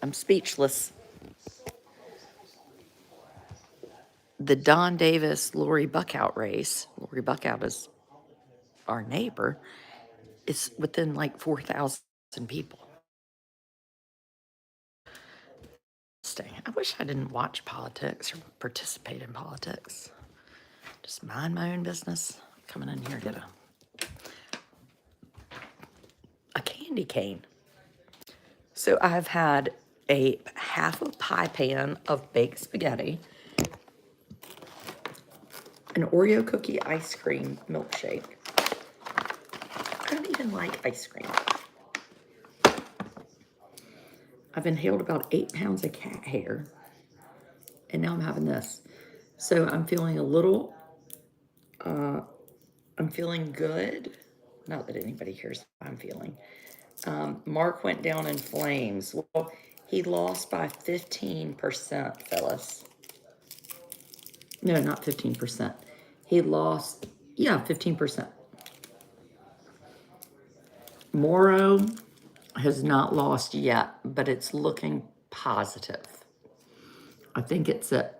I'm speechless. The Don Davis Lori Buckout race, Lori Buckout is our neighbor, is within like 4,000 people. I wish I didn't watch politics or participate in politics. Just mind my own business. Coming in here to get a candy cane. So I've had a half a pie pan of baked spaghetti, an Oreo cookie ice cream milkshake. I don't even like ice cream. I've inhaled about 8 pounds of cat hair, and now I'm having this. So I'm feeling a little, I'm feeling good. Not that anybody cares how I'm feeling. Mark went down in flames. Well, he lost by 15%, Phyllis. No, not 15%. He lost, yeah, 15%. Morrow has not lost yet, but it's looking positive. I think it's at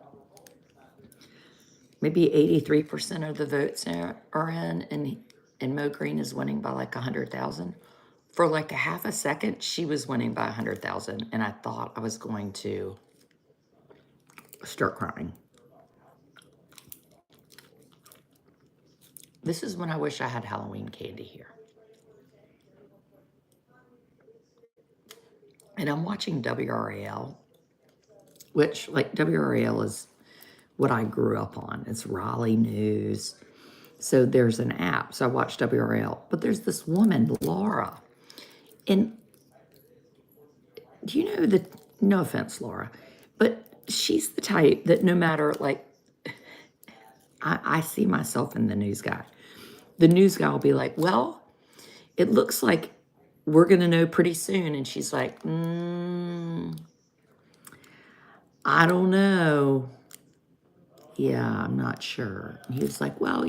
maybe 83% of the votes are in, and Mo Green is winning by like 100,000. For like a half a second, she was winning by 100,000, and I thought I was going to start crying. This is when I wish I had Halloween candy here. And I'm watching WRAL, which, like, WRAL is what I grew up on. It's Raleigh News. So there's an app. So I watch WRAL. But there's this woman, Laura. And do you know that, no offense, Laura, but she's the type that no matter, like, I see myself in the news guy. The news guy will be like, well, it looks like we're going to know pretty soon. And she's like, I don't know. Yeah, I'm not sure. And he was like, well,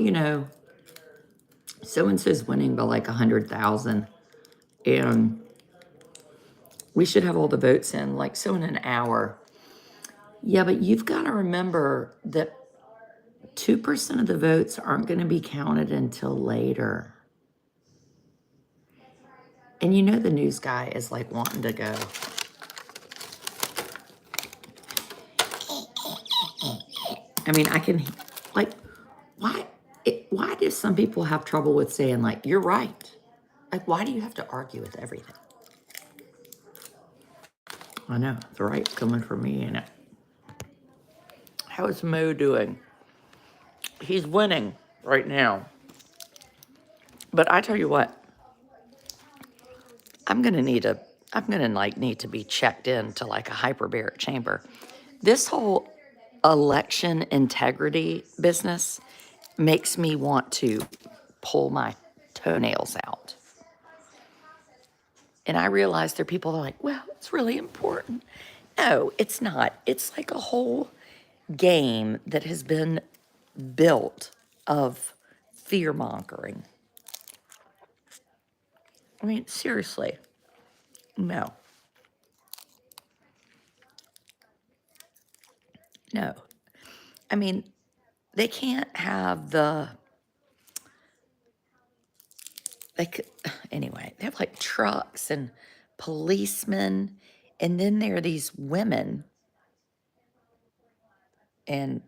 so-and-so's winning by like 100,000. And we should have all the votes in like so in an hour. Yeah, but you've got to remember that 2% of the votes aren't going to be counted until later. And the news guy is like wanting to go. I mean, I can, like, why do some people have trouble with saying, like, you're right? Like, why do you have to argue with everything? I know, the right's coming for me, ain't it? How is Mo doing? He's winning right now. But I tell you what, I'm gonna need to be checked into like a hyperbaric chamber. This whole election integrity business makes me want to pull my toenails out. And I realize there are people that are like, well, it's really important. No, it's not. It's like a whole game that has been built of fear mongering. I mean, seriously, no, no. I mean, they can't have anyway, they have like trucks and policemen, and then there are these women, and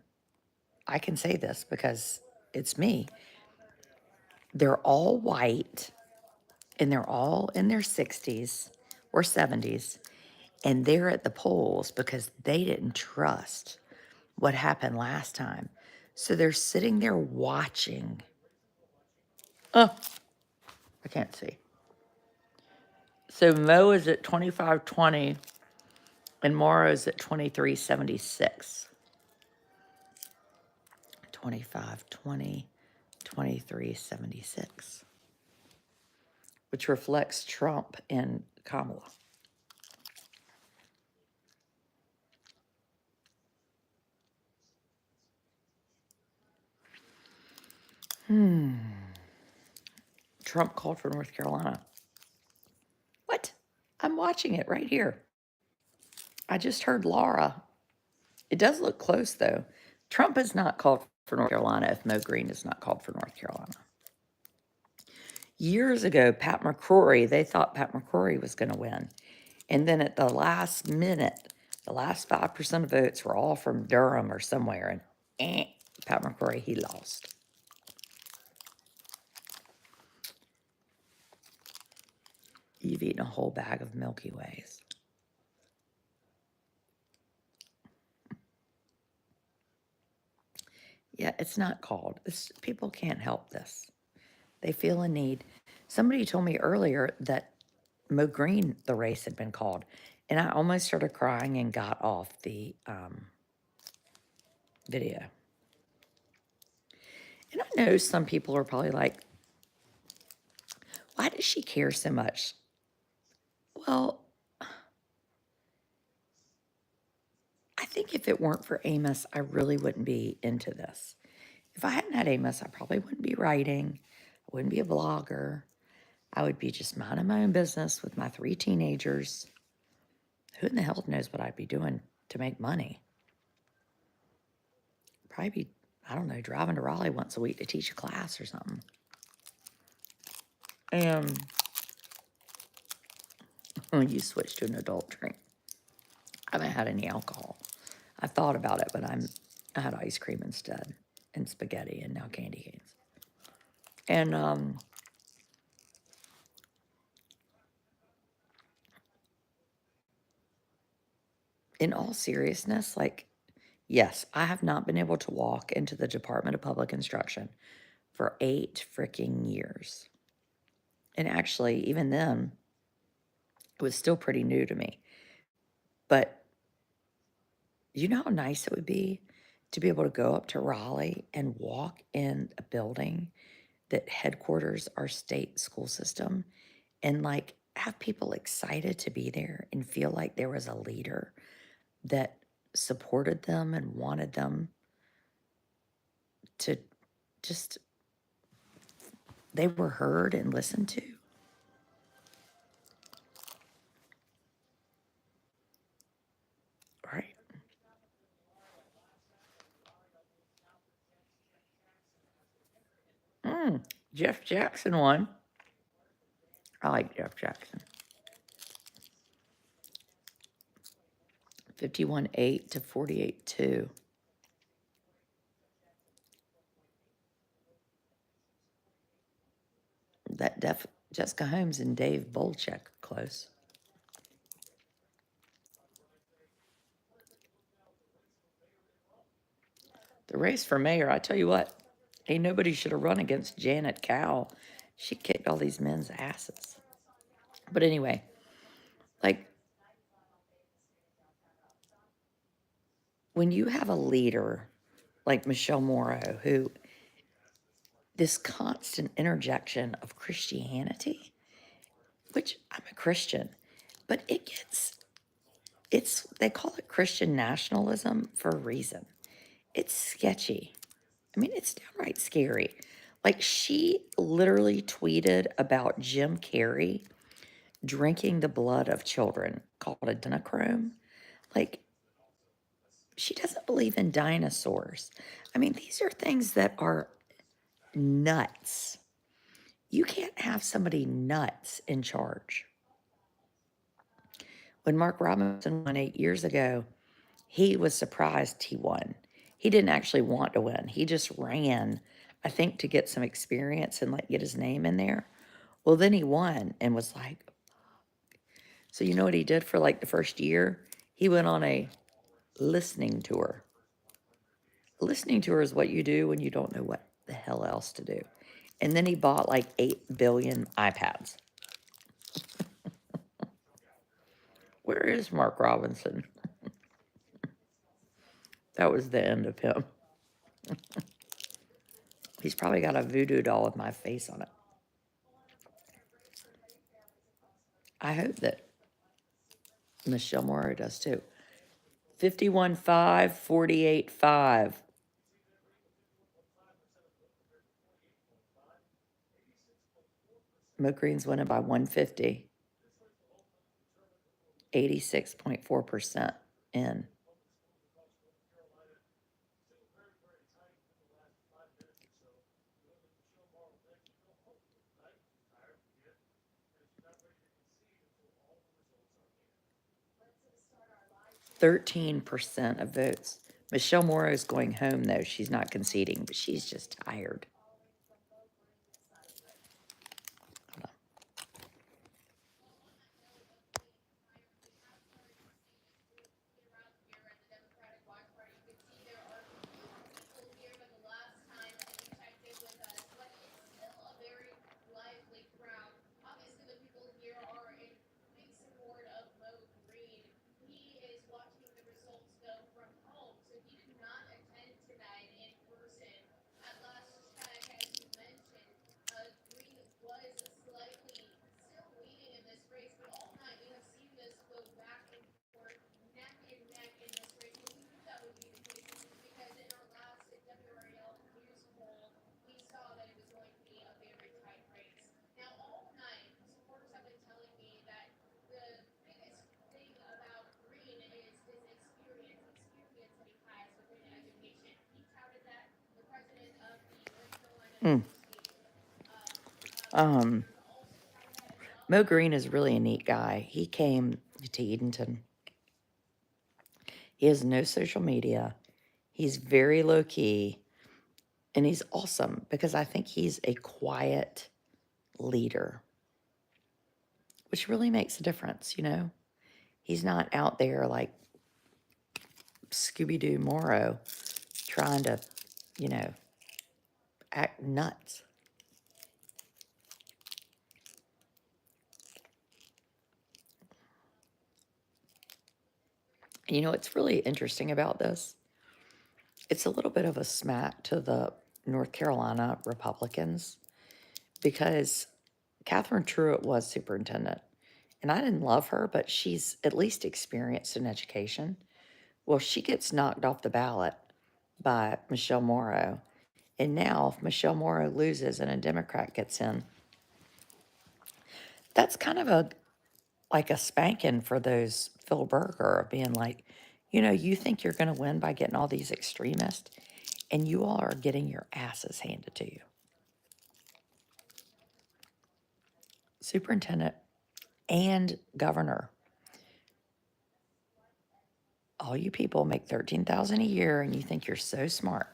I can say this because it's me. They're all white, and they're all in their 60s or 70s, and they're at the polls because they didn't trust what happened last time. So they're sitting there watching. Oh, I can't see. So Mo is at 2520 and Morrow's at 2376. 2520, 2376, which reflects Trump and Kamala. Trump called for North Carolina. What? I'm watching it right here. I just heard Laura. It does look close, though. Trump is not called for North Carolina if Mo Green is not called for North Carolina. Years ago, Pat McCrory, they thought Pat McCrory was going to win. And then at the last minute, the last 5% of votes were all from Durham or somewhere. And Pat McCrory, he lost. You've eaten a whole bag of Milky Ways. Yeah, it's not called. People can't help this. They feel a need. Somebody told me earlier that Mo Green, the race had been called. And I almost started crying and got off the video. And I know some people are probably like, why does she care so much? Well, I think if it weren't for Amos, I really wouldn't be into this. If I hadn't had Amos, I probably wouldn't be writing. I wouldn't be a blogger. I would be just minding my own business with my 3 teenagers. Who in the hell knows what I'd be doing to make money? Probably be, I don't know, driving to Raleigh once a week to teach a class or something. And you switch to an adult drink. I haven't had any alcohol. I thought about it, but I had ice cream instead, and spaghetti, and now candy canes. And in all seriousness, like, yes, I have not been able to walk into the Department of Public Instruction for 8 freaking years. And actually, even then, it was still pretty new to me. But you know how nice it would be to be able to go up to Raleigh and walk in a building that headquarters our state school system and like have people excited to be there and feel like there was a leader that supported them and wanted them to just, they were heard and listened to. Right. Jeff Jackson won. I like Jeff Jackson. 51-8 to 48-2. That Jessica Holmes and Dave Bolchek close. The race for mayor, I tell you what, ain't nobody should have run against Janet Cowell. She kicked all these men's asses. But anyway, like, when you have a leader like Michelle Morrow, who this constant interjection of Christianity, which I'm a Christian, but they call it Christian nationalism for a reason. It's sketchy. I mean, it's downright scary. Like, she literally tweeted about Jim Carrey drinking the blood of children, called adrenochrome. Like, she doesn't believe in dinosaurs. I mean, these are things that are nuts. You can't have somebody nuts in charge. When Mark Robinson won 8 years ago, he was surprised he won. He didn't actually want to win. He just ran, I think, to get some experience and like get his name in there. Well, then he won and was like, so you know what he did for like the first year? He went on a listening tour. A listening tour is what you do when you don't know what the hell else to do. And then he bought like 8 billion iPads. Where is Mark Robinson? That was the end of him. He's probably got a voodoo doll with my face on it. I hope that Michelle Morrow does too. 51-5, 48-5. Mo Green's winning by 150. 86.4%. in. "13% of votes. Michelle Morrow is going home, though. She's not conceding, but she's just tired. Mm. Um, Mo Green is really a neat guy. He came to Edenton. He has no social media. He's very low key, and he's awesome because I think he's a quiet leader, which really makes a difference, you know? He's not out there like Scooby Doo Morrow trying to, you know, act nuts. You know what's really interesting about this? It's a little bit of a smack to the North Carolina Republicans because Catherine Truitt was superintendent. And I didn't love her, but she's at least experienced in education. Well, she gets knocked off the ballot by Michelle Morrow. And now, if Michelle Morrow loses and a Democrat gets in, that's kind of a like a spanking for those Phil Berger being like, you know, you think you're going to win by getting all these extremists, and you all are getting your asses handed to you. Superintendent and governor. All you people make $13,000 a year, and you think you're so smart.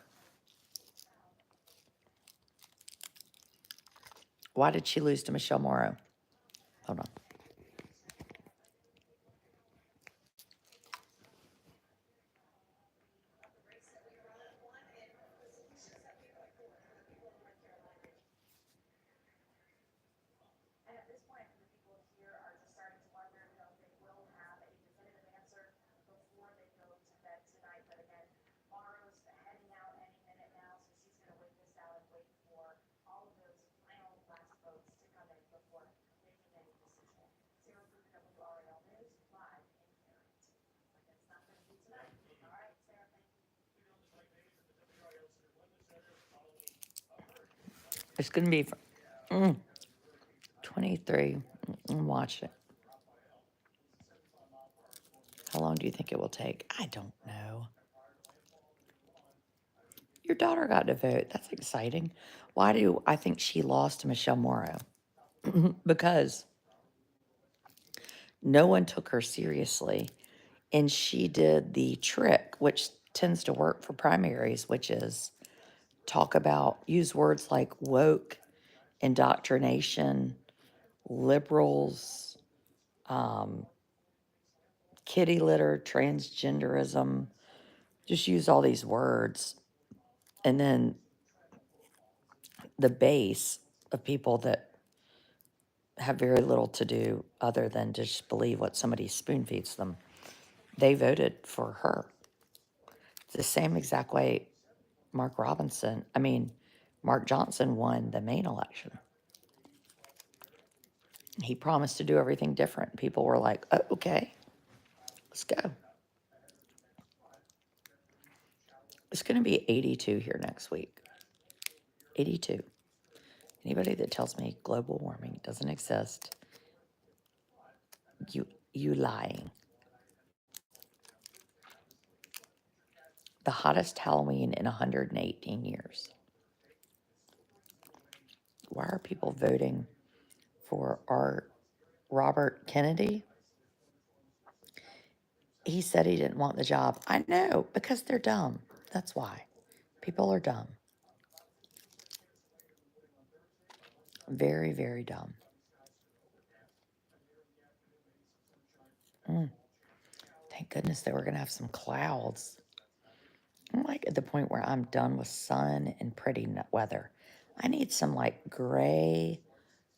Why did she lose to Michelle Morrow? Hold on. It's going to be 23. Watch it. How long do you think it will take? I don't know. Your daughter got to vote. That's exciting. Why do I think she lost to Michelle Morrow? Because no one took her seriously. And she did the trick, which tends to work for primaries, which is use words like woke, indoctrination, liberals, kitty litter, transgenderism. Just use all these words. And then the base of people that have very little to do other than just believe what somebody spoon feeds them, they voted for her. The same exact way Mark Johnson won the main election. He promised to do everything different. People were like, oh, okay, let's go. It's going to be 82 here next week. 82. Anybody that tells me global warming doesn't exist, you lying. the hottest Halloween in 118 years. Why are people voting for our Robert Kennedy? He said he didn't want the job. I know, because they're dumb. That's why. People are dumb. Very, very dumb. Thank goodness that we're going to have some clouds. I'm like at the point where I'm done with sun and pretty weather. I need some like gray,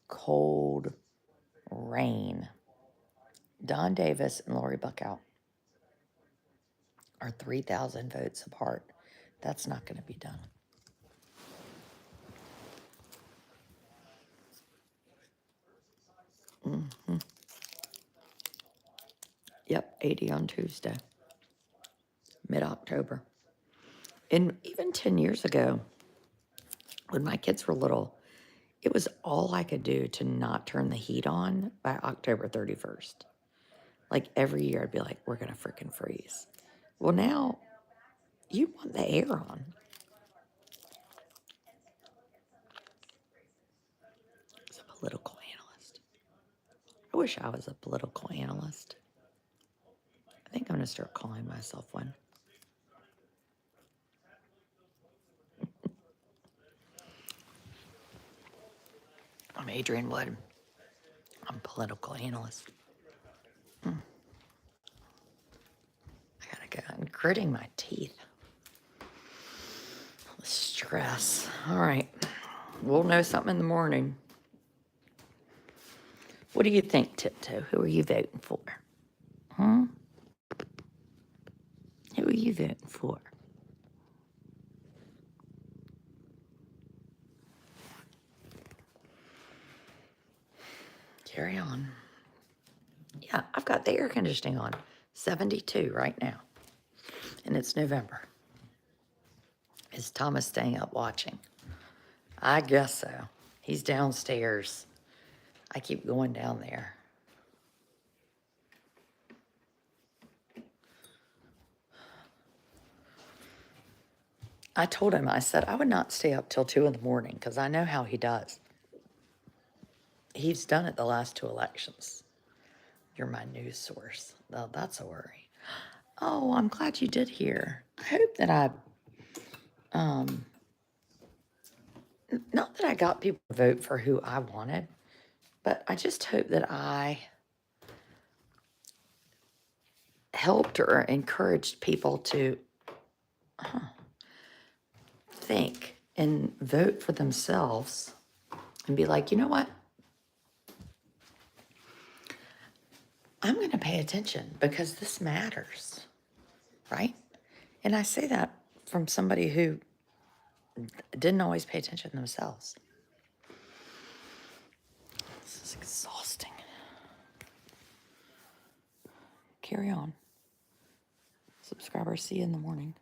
cold rain. Don Davis and Lori Buckout are 3,000 votes apart. That's not going to be done. Yep, 80 on Tuesday, mid-October. And even 10 years ago, when my kids were little, it was all I could do to not turn the heat on by October 31st. Like every year, I'd be like, we're going to freaking freeze. Well, now you want the air on. As a political analyst. I wish I was a political analyst. I think I'm going to start calling myself one. I'm Adrienne Wood. I'm a political analyst. I gotta go. I'm gritting my teeth. The stress. All right. We'll know something in the morning. What do you think, Tiptoe? Who are you voting for? Who are you voting for? Carry on. Yeah, I've got the air conditioning on. 72 right now. And it's November. Is Thomas staying up watching? I guess so. He's downstairs. I keep going down there. I told him, I said, I would not stay up till 2 in the morning because I know how he does. He's done it the last 2 elections. You're my news source. Well, that's a worry. Oh, I'm glad you did hear. I hope that not that I got people to vote for who I wanted, but I just hope that I helped or encouraged people to think and vote for themselves and be like, you know what? I'm going to pay attention because this matters, right? And I say that from somebody who didn't always pay attention themselves. This is exhausting. Carry on. Subscribers, see you in the morning.